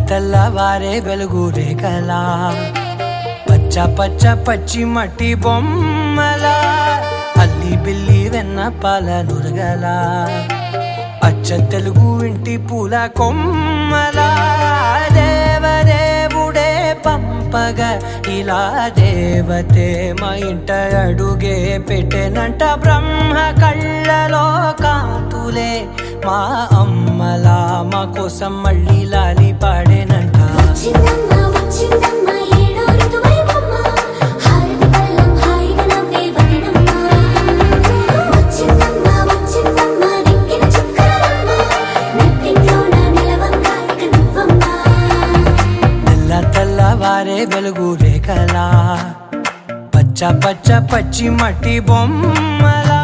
తెల్లవారే వెలుగు రేఖలా పచ్చ పచ్చ పచ్చి మట్టి బొమ్మల అల్లి బిల్లి వెన్న పాల నురగల అచ్చ తెలుగు ఇంటి పూల కొమ్మల దేవదేవుడే పంపగా ఇలా దేవతే మా ఇంట అడుగే పెట్టెనంట బ్రహ్మ కళ్ళలో కాంతులే మా అమ్మలా మా కోసం మళ్ళీ లాలి పాడేనంట. తెల్లవారే వెలుగు రేఖలా పచ్చ పచ్చ పచ్చి మట్టి బొమ్మలా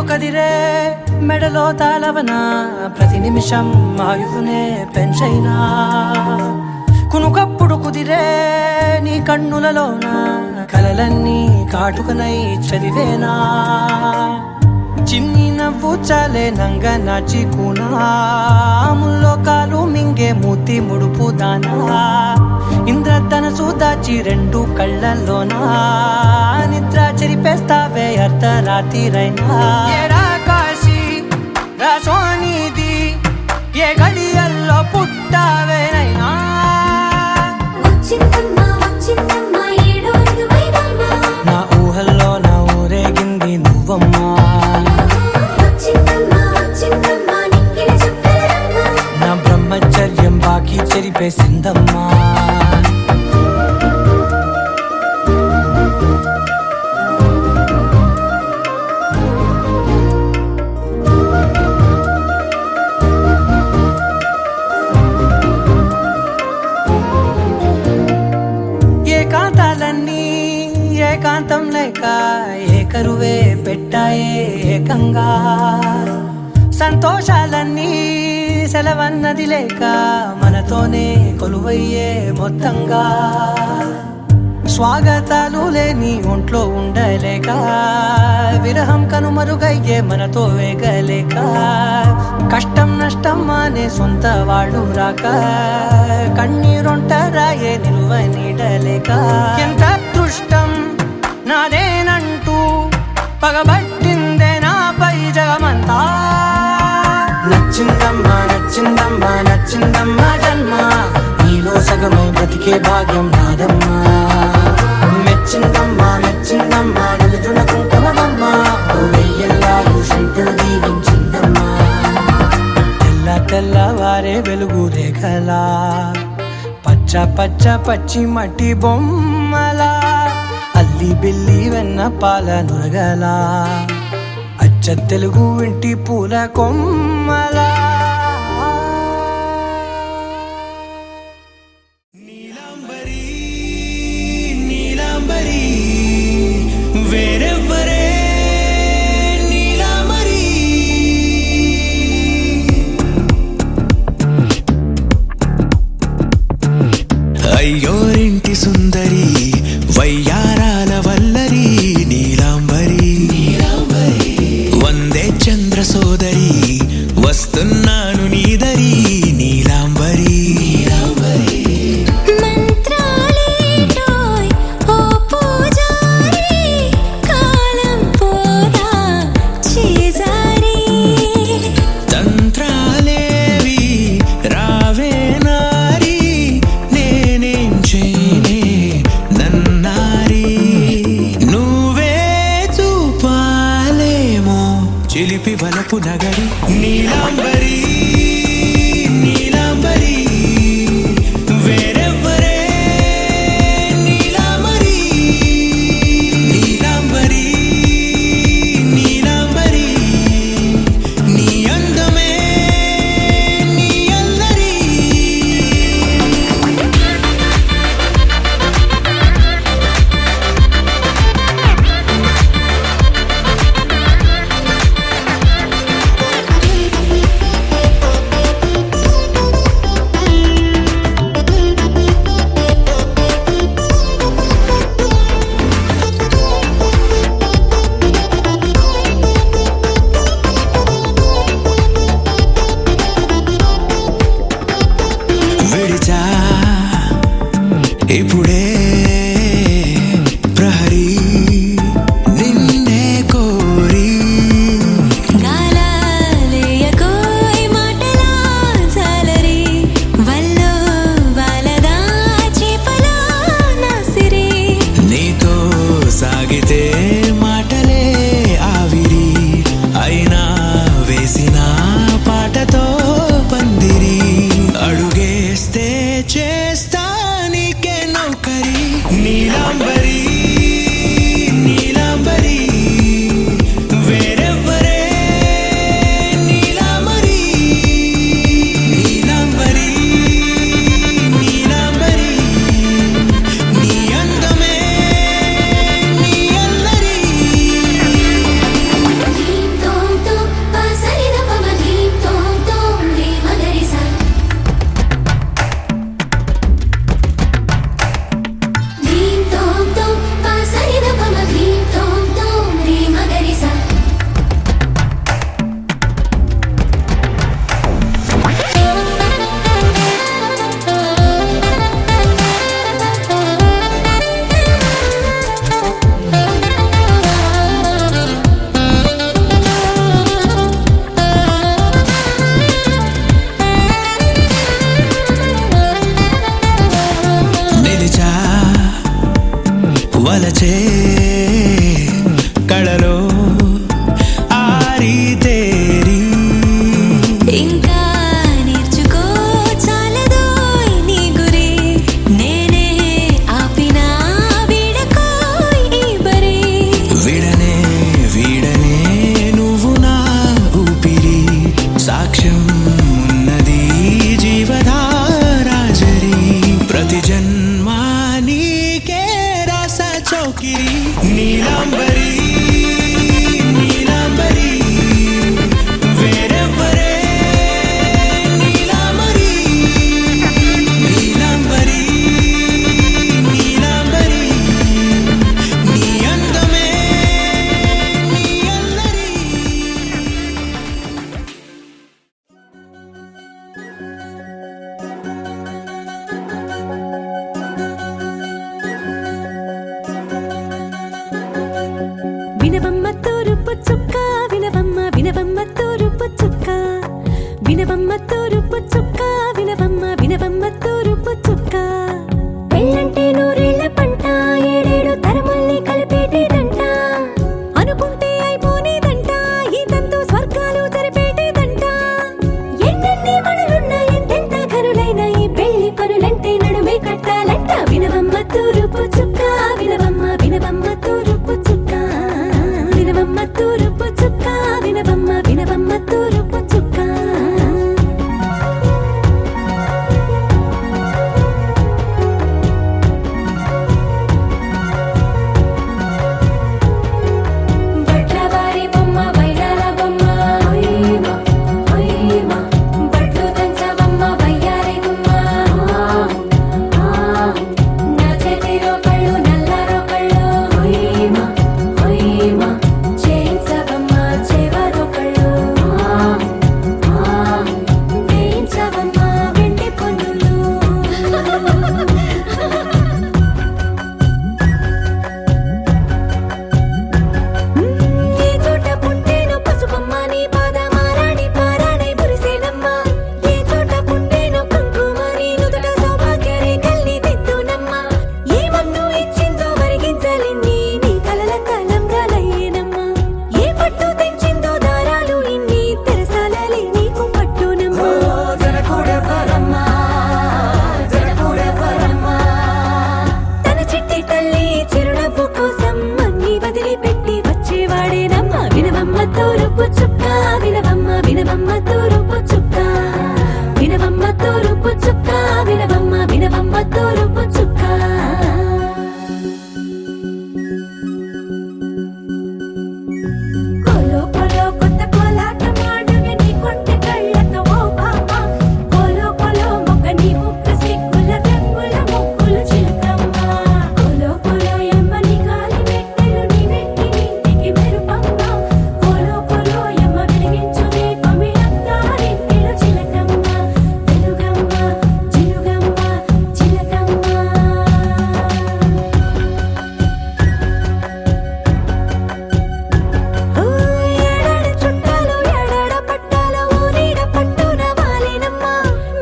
కదిరే మెడలో తాళవన ప్రతి నిమిషం ఆయువునే పెంచైనా కునుకప్పుడు కుదిరే నీ కన్నులలోన కలలన్నీ కాటుకనై చదివేనా చిన్ని నవ్వు చాలే నంగ నాచి కూనాముల్లో కాలు మింగే మూతి ముడుపు దానా ఇంద్రధనసు దాచి రెండు కళ్ళల్లోనా నిద్ర చెరిపేస్తావే అర్ధరాత్రిరైనా కాశీ రాసోనిది ఏ గడియల్లో పుట్టావేనైనా నా ఊహల్లో నా ఊరేగింది నువ్వమ్మా నా బ్రహ్మచర్యం బాకీ చెరిపేసిందమ్మా. ఏకాంతాలన్నీ ఏకాంతం లేక ఏకరువే పెట్టాయే ఏకంగా సంతోషాలన్నీ సెలవన్నది లేక మనతోనే కొలువయ్యే మొత్తంగా స్వాగతాలు లేని ఒంట్లో ఉండలేక విరహం కనుమరుగయ్యే మనతో వేగలేక కష్టం నష్టం అనే సొంత వాళ్ళు రాక కన్నీరొంటరాయే నిలువ నీడలేక ఎంత అదృష్టం నాదేనంటూ పగబట్టిందే నాపై జగమంతా నచ్చిందమ్మా నచ్చిందమ్మా నచ్చిందమ్మా జన్మ నీలో సగమై బ్రతికే భాగ్యం నాదమ్మా మెచ్చిందమ్మా మెచ్చిందమ్మా నిలుచున్న కుంకుమమ్మా వెయ్యల్లాలు శంకులు దీవించిందమ్మా. తెల్లవారే వెలుగు రేఖలా పచ్చ పచ్చ పచ్చి మట్టి బొమ్మలా అల్లి బిల్లి వెన్న పాల నురగలా అచ్చ తెలుగు ఇంటి పూల కొమ్మలా అయ్యోరింటి సుందరి వయ్యారాల వల్లరి నీలాంబరి వందే చంద్ర సోదరి వస్తున్నాను నీదరి నీలాంబరి నన్నారీ వినవమ్మ తూరుపు చుక్క వినవమ్మ వినవమ్మ తూరుపు చుక్క పెళ్ళంటే నూరేళ్ల పంట ఏడేడు తరముల్ని కలిపేటేదంట అనుకుంటే అయిపోనేదంట ఈ తంతు స్వర్గాలు జరిపేటేదంట ఎన్నెన్ని మనులున్న ఎంతెంత ఘనులైన ఈ పెళ్లి పనులంటే నడుమే కట్టాలంట వినవమ్మ తూరుపు చుక్క వినవమ్మ వినవమ్మ తూరుపు చుక్క వినవమ్మ తూరుపు చుక్క వినవమ్మ వినవమ్మ తూరుపు చుక్క తూరుపు చుక్క వినవమ్మ వినవమ్మ తూరుపు చుక్క వినవమ్మ తూరుపు చుక్క వినవమ్మ వినవమ్మ తూరుపు చుక్క కోలో కోలో కొత్త కోలాటం ఆడుగ నీ కొంటె కళ్ళతో ఓ బామ్మ కోలో కోలో మొక్క నీ ముక్క సిక్కుల రంగుల ముక్కులు చిలకమ్మ కోలో కోలో ఎమ్మ నీ కాలి మెట్టెలు నీ నెట్టి ఇంటికి మెరుపమ్మ కోలో కోలో ఎమ్మ వెలిగించు దీపమి అత్తారింటిలో చిలకమ్మ వెలుగమ్మ చిలుగమ్మ చిలకమ్మ ఏడాడ చుట్టాలు ఏడాడ పట్టాలు ఊరీడ పట్టున వాలేనమ్మ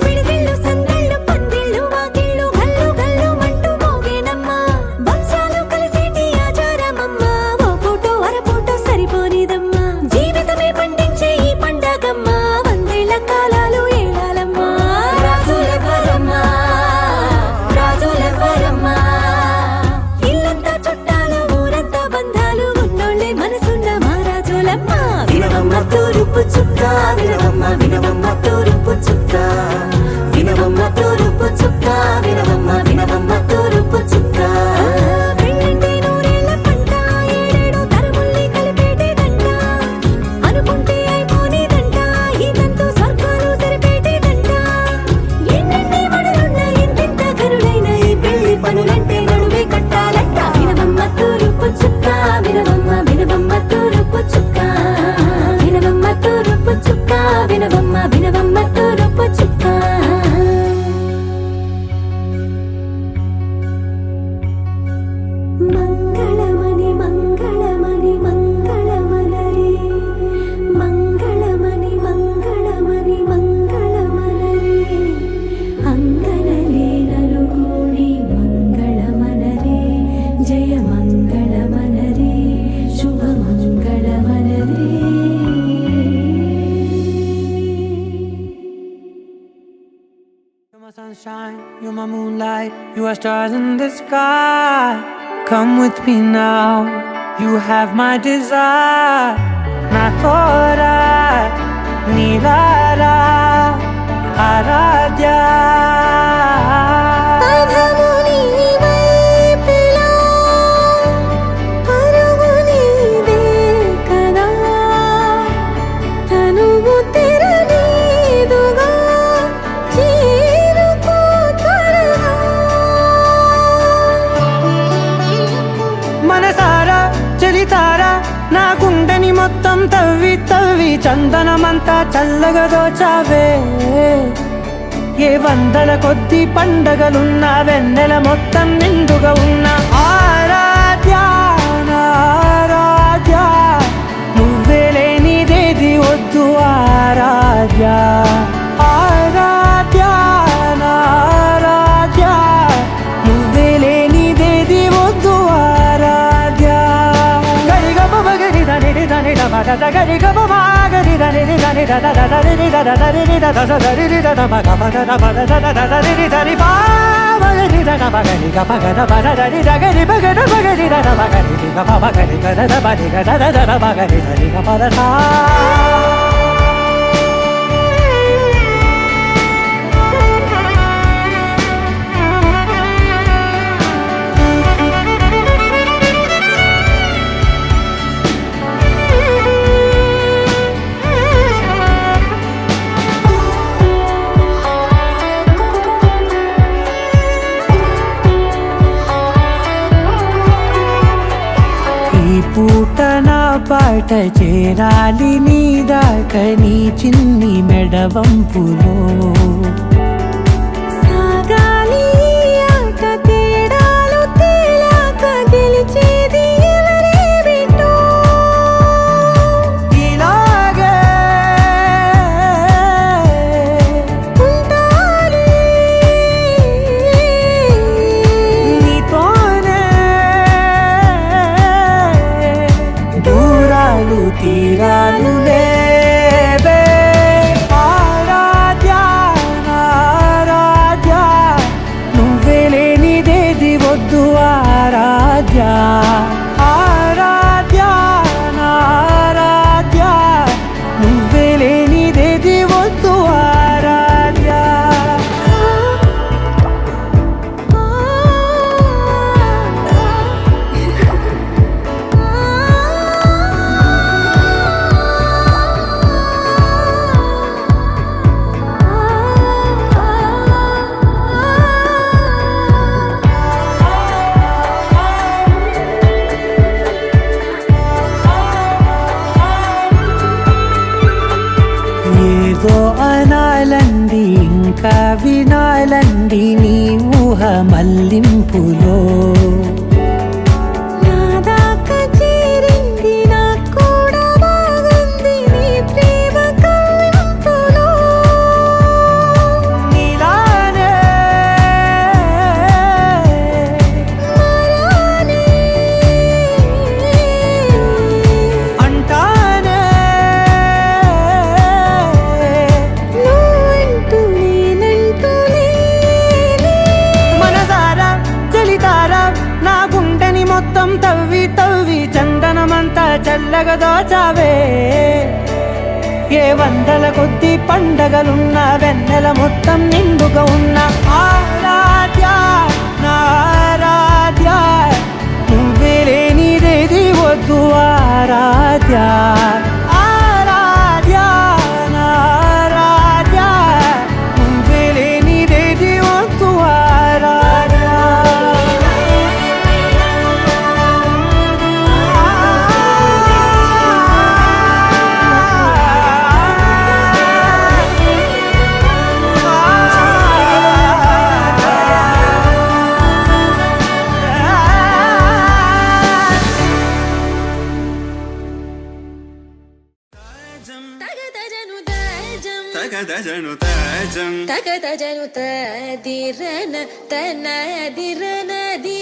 విడిదిళ్ళు సందళ్ళు పందిళ్ళు వాకిళ్ళు గల్లు గల్లు మంటూ మోగేనమ్మ వంశాలు కలిసేటి ఆచారమమ్మ ఓ పూటో అరపూటో సరిపోనిదమ్మ జీవితమే పండించే ఈ పండగమ్మ వందేళ్ల కాలాలు ఏలాలమ్మ రాజులెవరమ్మ రాజులెవరమ్మ ఇల్లంతా చుట్టాలు ఊరంతా బంధాలు ఉన్నోళ్ళే మనసున్న మహారాజులమ్మ వినవమ్మ తూరుపు చుక్క వినవమ్మ వినవమ్మ తూరుపు చుక్క వినవమ్మ తూరుపు చుక్క వినవమ్మ వినవమ్మ తూరుపు చుక్క పెళ్ళంటే నూరేళ్ల పంట ఏడేడు తరముల్ని కలిపేటేదంట అనుకుంటే అయిపోనేదంట ఈ తంతు స్వర్గాలు జరిపేటేదంట ఎన్నెన్ని మనులున్న ఎంతెంత ఘనులైన ఈ పెళ్లి పనులంటే నడుమే కట్టాలంట వినవమ్మ తూరుపు చుక్క వినవమ్మ వినవమ్మ తూరుపు చుక్క వినవమ్మ తూరుపు చుక్క వినవమ్మ వినవమ్మ తూరుపు చుక్క మంగళమణి మంగళమణి మంగళమనరే మంగళమణి మంగళమణి మంగళమనరే అంగనలే నలుగూడి మంగళమనరే జయ మంగళమనరే శుభ మంగళమనరే You're my sunshine, you're my moonlight, you are stars in the sky. Come with me now, you have my desire. Na tora, nilara, aradya. పదముని వైపులా పరుగునిదే కదా తనువు తెరనీదుగా చేరుకో త్వరగా మనసారా చలితారా నా గుండెని మొత్తం తవ్వి తవ్వి చందనమంతా చల్లగా దోచావే ఏ వందల కొద్ది పండగలున్నా వెన్నెల మొత్తం నిండుగా ఉన్న ఆరాధ్య నా ఆరాధ్య నువ్వే లేనిదేది వద్దు ఆరాధ్య పూట నా పాట చేరాలి నీ దాకా నీ చిన్ని మెడవంపులో సాగాలి ఆట తేడాలు తేలాక గెలిచేది ఎవరే బిడ్డో ఇలాగే ఉంటాలి నీతోనే దూరాలు తీరాలు లేవే ఆరాధ్య ఆరాధ్య నువ్వే లేనిదేది వద్దు ఆరాధ్య ఆరాధ్య ఆరాధ్య నువ్వే లేనిదేది వద్దు ఆరాధ్య ఏదో అనాలండి ఇంకా వినాలండి నీ ఊహ మల్లింపులో నా దాకా చేరింది నాకు కూడా బాగుంది నీ ప్రేమ కవ్వింపులో నీలానే మరానే అంటానే నువ్వంటూ నేనంటూ లేనే మనసారా చలితారా నా గుండెని మొత్తం తవ్వి తవ్వి చందనమంతా చల్లగా దోచావే ఏ వందల కొద్ది పండగలున్న వెన్నెల మొత్తం నిండుగా ఉన్న ఆరాధ్య నా ఆరాధ్య నువ్వే లేనిదేది వద్దు ఆరాధ్య ఆరాధ్య నా ఆరాధ్య నువ్వే లేనిదేది వద్దు ఆరాధ్య తగదజను తాజం తగదజను తదిరన తనదిరనది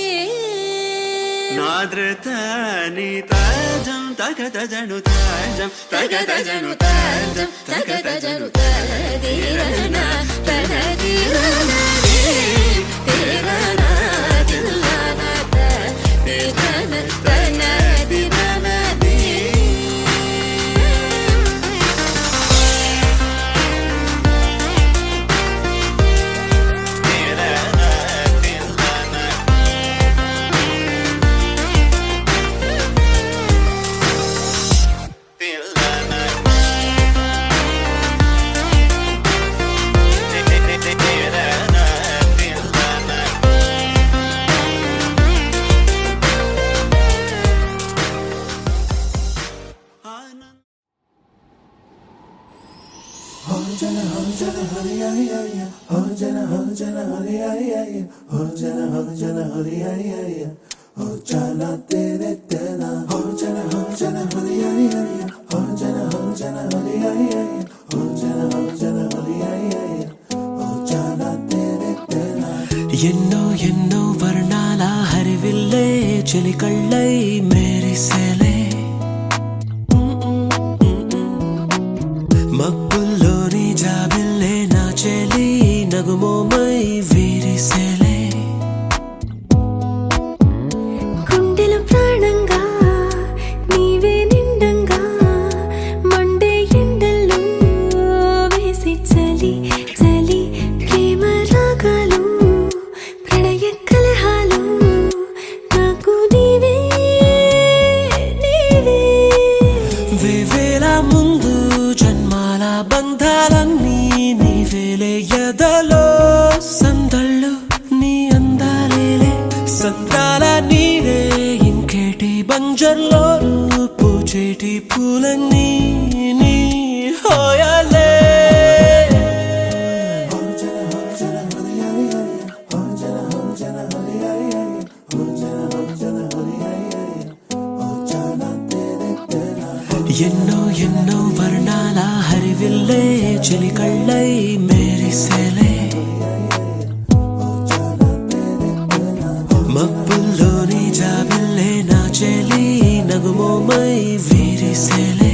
నాద్రతాని తాజం తగదజను తాజం తగదజను తాజం తగదజను తదిరన తనదిరనది తిరన తిల్లన తదిరన తనదిరనది ఎన్నో ఎన్నో వర్ణాల హరివిల్లే చెలికళ్ళై మెరిసెలే మబ్బు ఎదలో సందళ్ళు నీ అందాలేలే సందాల నీరే ఇంకేటి బంజర్లో పూచేటి పూలన్నీ నీ హోయాలే ఎన్నో ఎన్నో వర్ణాల హరివిల్లే చెలికళ్ళై మేరిసేలే మబ్బుల్లోని జాబిల్లే నా చెలి నగుమోమై వీరిసేలే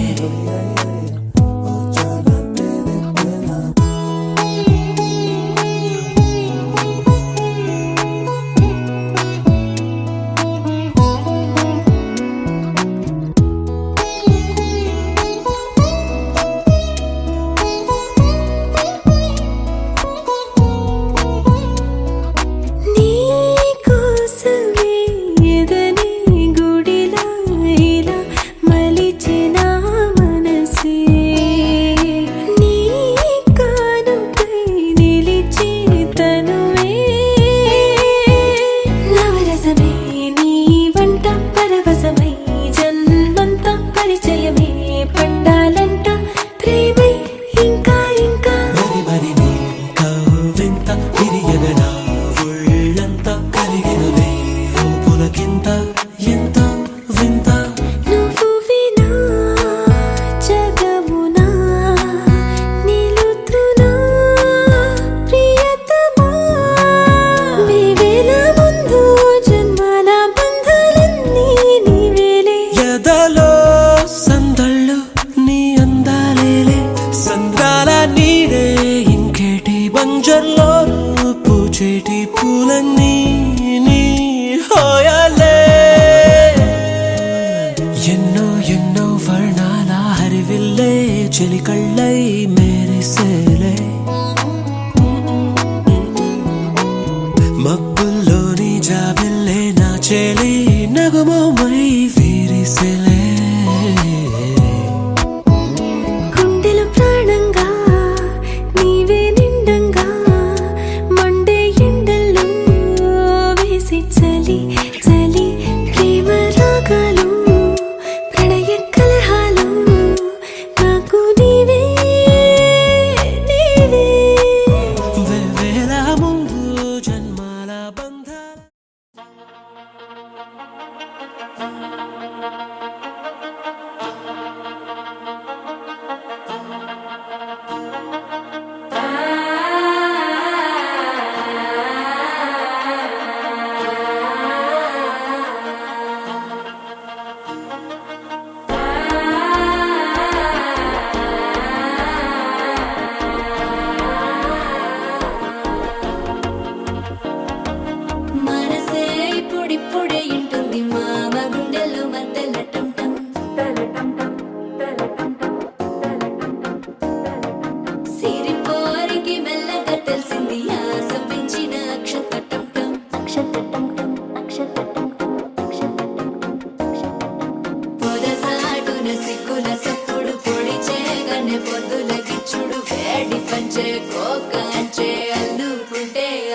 పూచేటి పూలన్నీ నీ హోయాలే ఎన్నో ఎన్నో వర్ణాల హరివిల్లే చెలికళ్ళై మేరిసేలే మబ్బుల్లోని జాబిల్లే నా చెలి నగుమోమై వీరిసేలే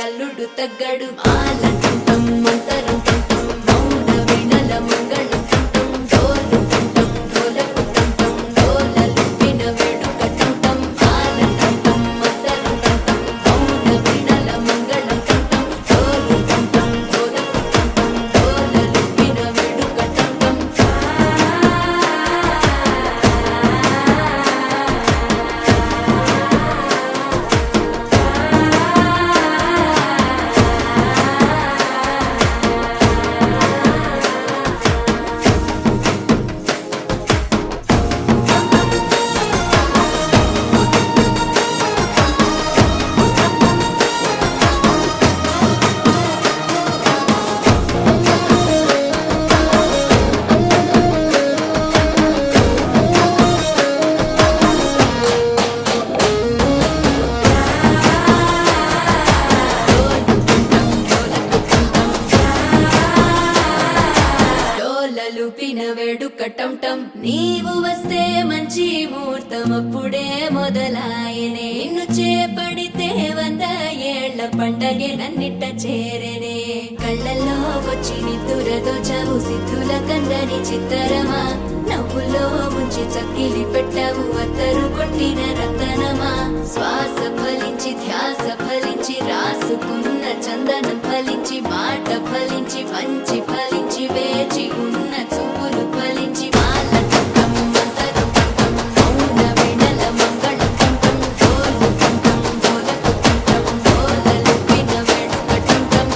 అల్లుడు తగ్గడు ఆలంటుంటం మంతరంటుంటం మౌన వీణల మంగళంటుంటం డోలుంటుంటం డోలకుంటుంటం డోలలిప్పిన వేడుకటుంటం ఆలంటుంటం మంతరంటుంటం మౌన వీణల మంగళంటుంటం డోలుంటుంటం డోలకుంటుంటం డోలలిప్పిన వేడుకటుంటం పండగే నన్నిట్ట చేరనే కళ్ళల్లో వచ్చి నిద్దురదో చవు సిద్ధుల కందని చిత్తరమా నవ్వులో ముంచి చక్కిలి పెట్టవు అత్తరు కొట్టిన రతనమా శ్వాస ఫలించి ధ్యాస ఫలించి రాసుకున్న చందనం ఫలించి మాట ఫలించి మంచి ఫలించి వేచి ఉన్న చూపులు ఫలించి మాల కంఠం మంతరం కంఠం మౌన వెడల మంగళ కంఠం డోలు కంఠం డోలకు కంఠం డోలలు విన వెంట కంఠం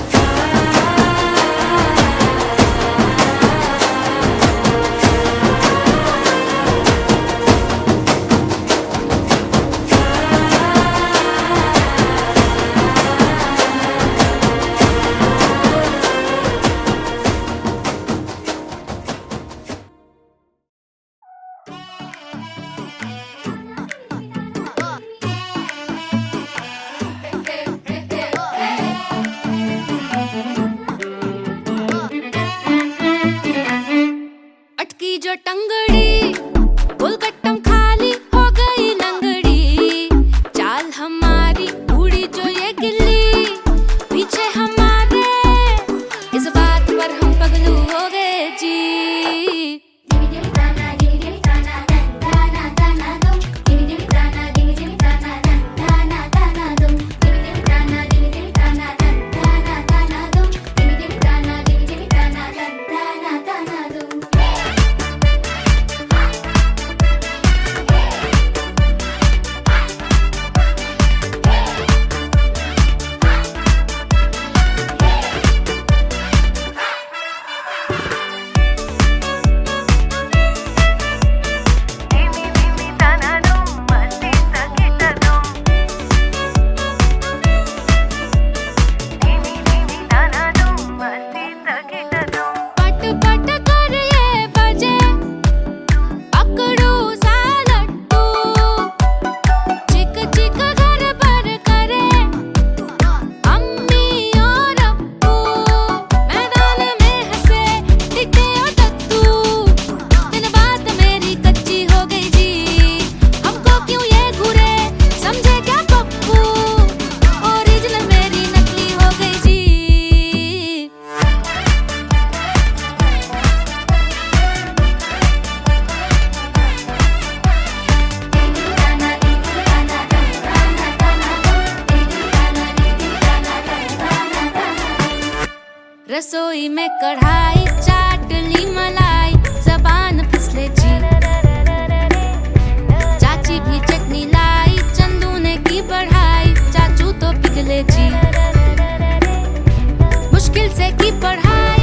अटकी जो टंगड़ी उलगट्टम खाली हो गई लंगड़ी चाल हमारी उड़ी जो ये गिल्ली पीछे हमारे इस बात पर हम पगलू हो गए जी रसोई में कढ़ाई चाट ली मलाई जबान फिसले जी चाची भी चटनी लाई चंदू ने की पढ़ाई चाचू तो पिघले जी मुश्किल से की पढ़ाई